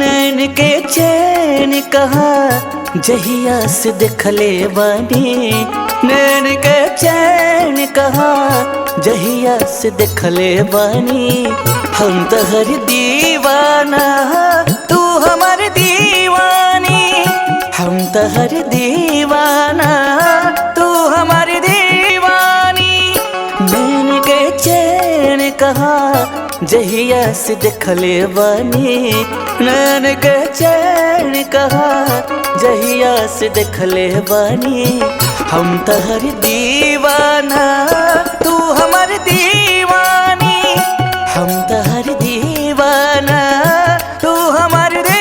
नैन के चैन कहाँ जहिया से देखले बानी, नैन के चैन कहाँ जहिया से देखले बानी। हम तहर दीवाना तू हमार दीवानी, हम तहर दीवाना तू हमार दीवानी। नैन के चैन कहाँ जहिया से देखले बानी, नैन के चैन कहाँ जहिया से देखले बानी। हम तहर दीवाना तू हमार दीवानी, हम तहर दीवाना तू हमार दीवानी।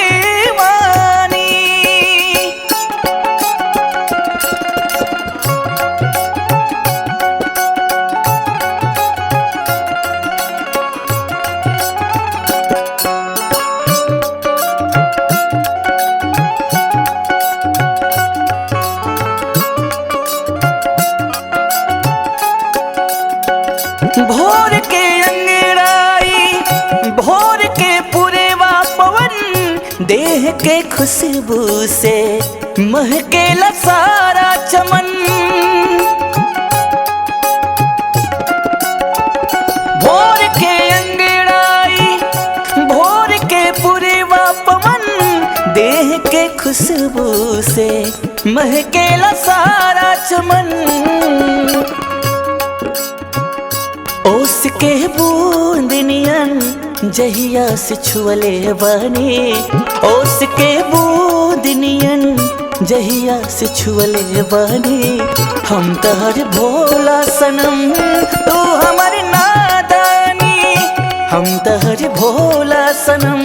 भोर के अंगड़ाई भोर के पुरवा पवन, देह के खुशबू से महकेला सारा चमन। भोर के अंगड़ाई भोर के पुरवा पवन, देह के खुशबू से महकेला सारा चमन। ओस के बूंदनियन जहिया से छुअले बानी, ओस के बूंदनियन जहिया से छुअले बानी। हम तहर भोला सनम तू हमार नादानी, हम तहर भोला सनम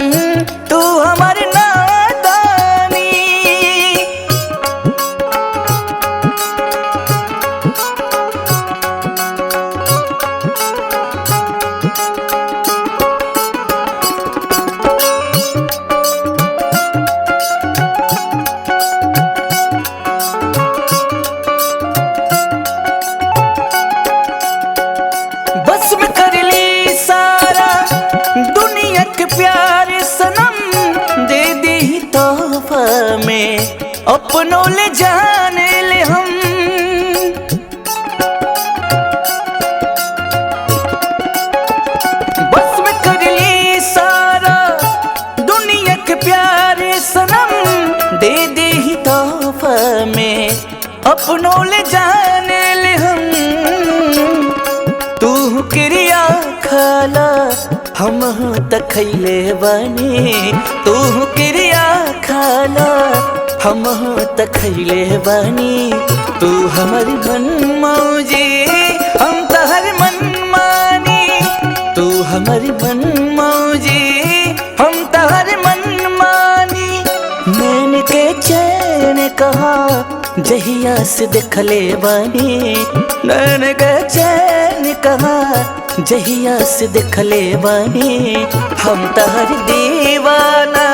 तू हमार नादानी। बस में कर ली सारा दुनिया के प्यार सनम, दे दी तोहफा में अपनों ले जाने ले हम। बस में कर ली सारा दुनिया के प्यार सनम, दे दी तोहफा में अपनों ले जाने ले हम। तू क्रिया खाला हम तखैले बानी, तू क्रिया खाला हम तखैले बानी। तू हमारी मन मौजी हम तहर मन मानी, तू हमारी मन मौजी हम तहर मन मानी। नैन के चैन कहाँ जहिया से देखले बानी, नैन के चैन कहाँ जहिया से देखले बानी। हम तहर दीवाना